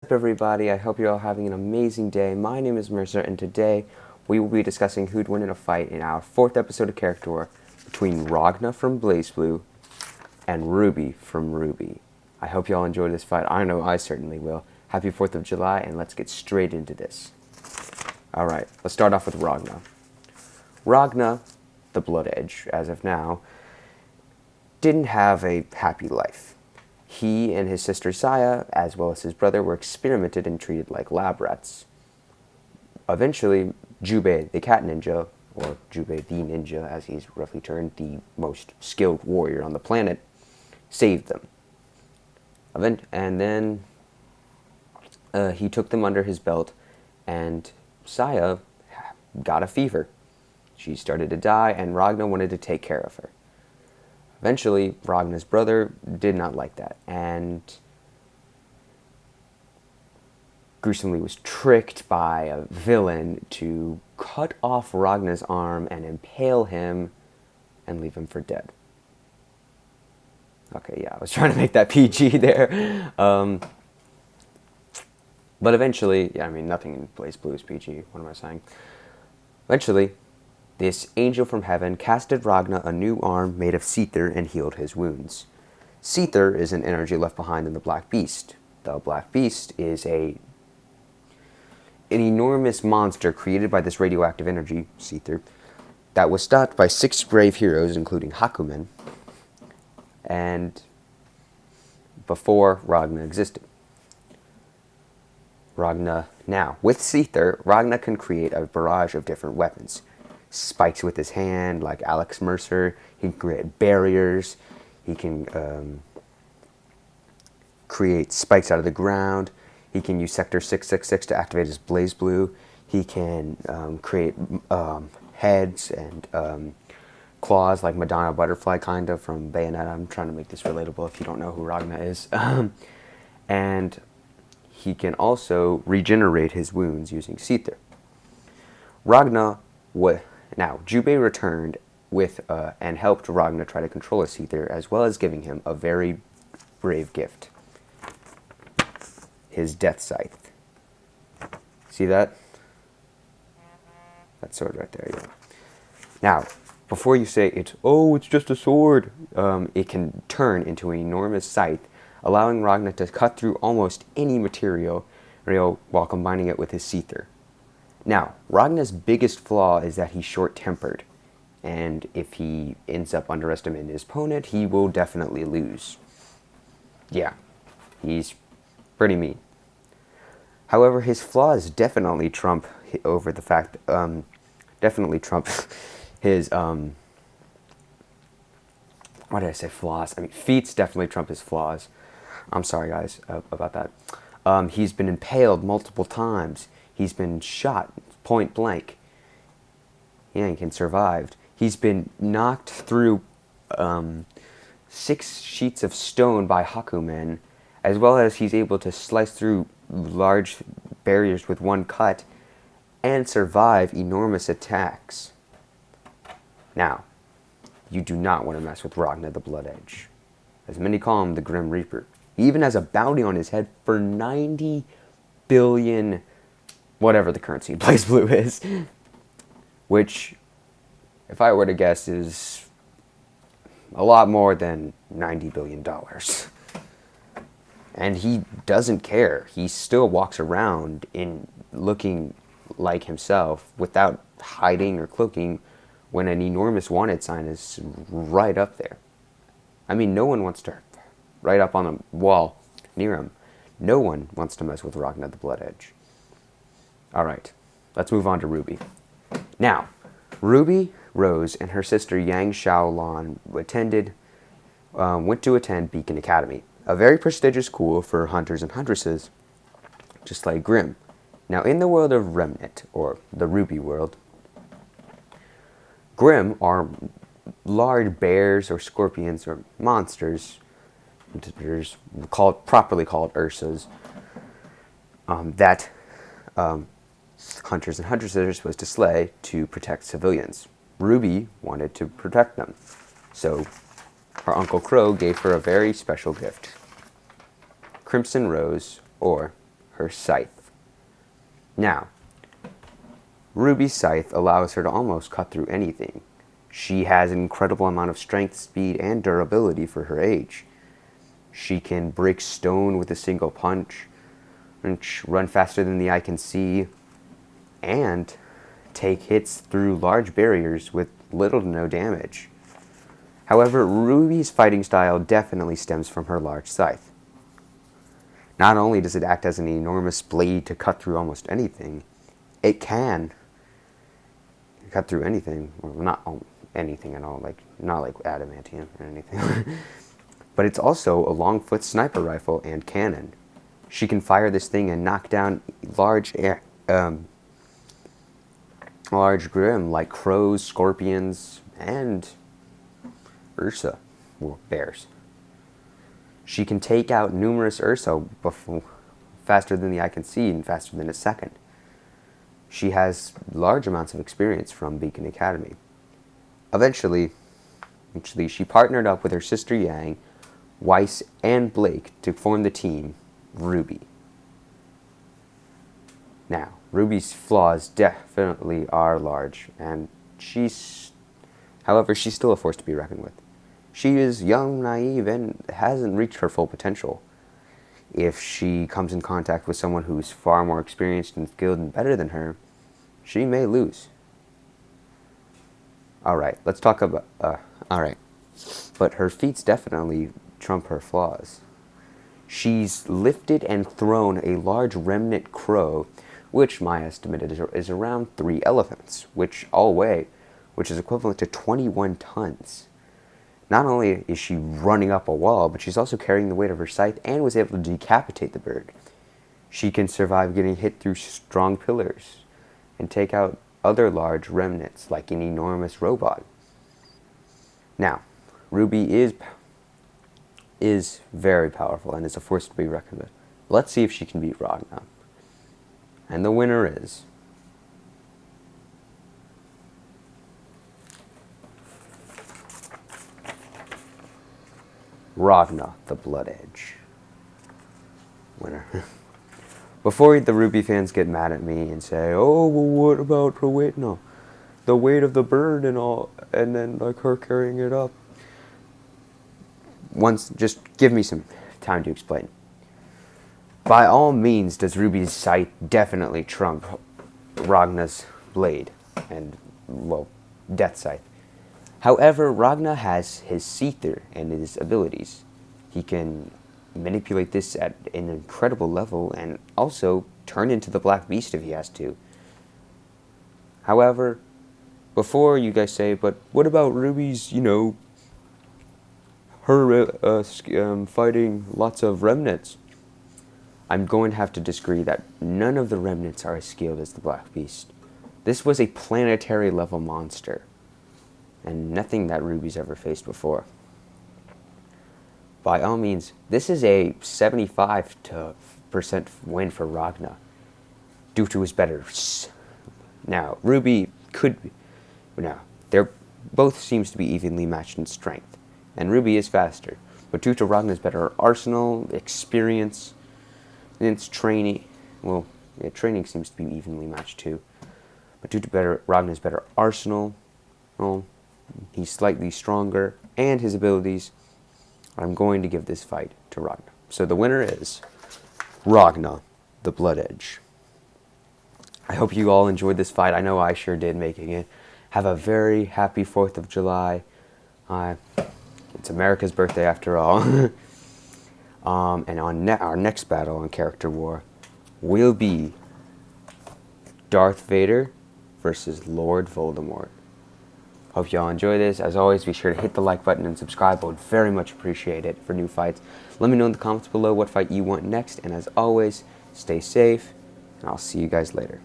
Up, everybody? I hope you're all having an amazing day. My name is Mercer, and today we will be discussing who'd win in a fight in our 4th episode of Character War between Ragna from Blazblue and RWBY from RWBY. I hope you all enjoyed this fight. I know I certainly will. Happy 4th of July, and let's get straight into this. Alright, let's start off with Ragna. Ragna, the Blood Edge, as of now, didn't have a happy life. He and his sister Saya, as well as his brother, were experimented and treated like lab rats. Eventually, RWBY, the cat ninja, or RWBY the ninja, as he's roughly termed, the most skilled warrior on the planet, saved them. And then he took them under his belt, and Saya got a fever. She started to die, and Ragna wanted to take care of her. Eventually, Ragna's brother did not like that, and gruesomely was tricked by a villain to cut off Ragna's arm and impale him and leave him for dead. Okay, yeah, I was trying to make that PG there. But eventually, yeah, I mean, nothing in Blazblue is PG. What am I saying? Eventually, this angel from heaven casted Ragna a new arm made of Seether and healed his wounds. Seether is an energy left behind in the Black Beast. The Black Beast is an enormous monster created by this radioactive energy, Seether, that was stopped by 6 brave heroes, including Hakumen, and before Ragna existed. Now, with Seether, Ragna can create a barrage of different weapons. Spikes with his hand, like Alex Mercer. He can create barriers. He can create spikes out of the ground. He can use Sector 666 to activate his Blazblue. He can create heads and claws, like Madonna Butterfly, kind of, from Bayonetta. I'm trying to make this relatable if you don't know who Ragna is. And he can also regenerate his wounds using Seether. Now, RWBY returned with and helped Ragna try to control his Seether, as well as giving him a very brave gift. His Death Scythe. See that? That sword right there, yeah. Now, before you say it's just a sword, it can turn into an enormous scythe, allowing Ragna to cut through almost any material while combining it with his Seether. Now, Ragna's biggest flaw is that he's short-tempered, and if he ends up underestimating his opponent, he will definitely lose. Yeah, he's pretty mean. However, his flaws definitely trump over the fact, definitely trump his, why did I say flaws? I mean, feats definitely trump his flaws. I'm sorry, guys, about that. He's been impaled multiple times. He's been shot point blank. He ain't survived. He's been knocked through 6 sheets of stone by Hakumen, as well as he's able to slice through large barriers with one cut and survive enormous attacks. Now, you do not want to mess with Ragna the Blood Edge, as many call him the Grim Reaper. He even has a bounty on his head for 90 billion, whatever the currency in Blazblue is, which, if I were to guess, is a lot more than $90 billion. And he doesn't care. He still walks around in looking like himself without hiding or cloaking when an enormous wanted sign is right up there. I mean, no one wants to, right up on the wall near him, no one wants to mess with Ragna the Blood Edge. Alright, let's move on to RWBY. Now, RWBY Rose and her sister Yang Xiaolan went to attend Beacon Academy, a very prestigious school for hunters and huntresses, just like Grimm. Now, in the world of Remnant, or the RWBY world, Grimm are large bears or scorpions or monsters, properly called Ursas, that hunters and huntresses are supposed to slay to protect civilians. RWBY wanted to protect them, so her Uncle Crow gave her a very special gift. Crimson Rose, or her scythe. Now, Ruby's scythe allows her to almost cut through anything. She has an incredible amount of strength, speed, and durability for her age. She can break stone with a single punch, run faster than the eye can see, and take hits through large barriers with little to no damage. However, Ruby's fighting style definitely stems from her large scythe. Not only does it act as an enormous blade to cut through almost anything, it can cut through anything, well, not anything at all, not like adamantium or anything. But it's also a long-foot sniper rifle and cannon. She can fire this thing and knock down large grim like crows, scorpions, and Ursa, well, bears. She can take out numerous Ursa faster than the eye can see and faster than a second. She has large amounts of experience from Beacon Academy. Eventually, she partnered up with her sister Yang, Weiss, and Blake to form the team RWBY. Now, Ruby's flaws definitely are large, and however, she's still a force to be reckoned with. She is young, naive, and hasn't reached her full potential. If she comes in contact with someone who's far more experienced and skilled and better than her, she may lose. Alright, let's talk about, but her feats definitely trump her flaws. She's lifted and thrown a large remnant crow, which my estimate is around 3 elephants, which is equivalent to 21 tons. Not only is she running up a wall, but she's also carrying the weight of her scythe and was able to decapitate the bird. She can survive getting hit through strong pillars and take out other large remnants like an enormous robot. Now, RWBY is very powerful and is a force to be reckoned with. Let's see if she can beat Ragna. And the winner is Ragna, the Blood Edge. Winner. Before the RWBY fans get mad at me and say, oh, well, what about her weight? No, the weight of the bird and all, and then like her carrying it up. Just give me some time to explain. By all means, does RWBY's scythe definitely trump Ragna's blade and, well, death scythe. However, Ragna has his Seether and his abilities. He can manipulate this at an incredible level and also turn into the Black Beast if he has to. However, before you guys say, but what about RWBY's, her fighting lots of remnants? I'm going to have to disagree that none of the remnants are as skilled as the Black Beast. This was a planetary level monster, and nothing that RWBY's ever faced before. By all means, this is a 75% win for Ragna due to his better. Now, RWBY could be. Now, they're both seems to be evenly matched in strength, and RWBY is faster. But due to Ragna's better arsenal, experience, and its training, well, yeah, training seems to be evenly matched too. But due to Ragna's better arsenal, well, he's slightly stronger, and his abilities, I'm going to give this fight to Ragna. So the winner is Ragna, the Blood Edge. I hope you all enjoyed this fight. I know I sure did making it. Have a very happy 4th of July. It's America's birthday after all. And on our next battle on Character War will be Darth Vader versus Lord Voldemort. Hope y'all enjoy this. As always, be sure to hit the like button and subscribe. I would very much appreciate it for new fights. Let me know in the comments below what fight you want next. And as always, stay safe, and I'll see you guys later.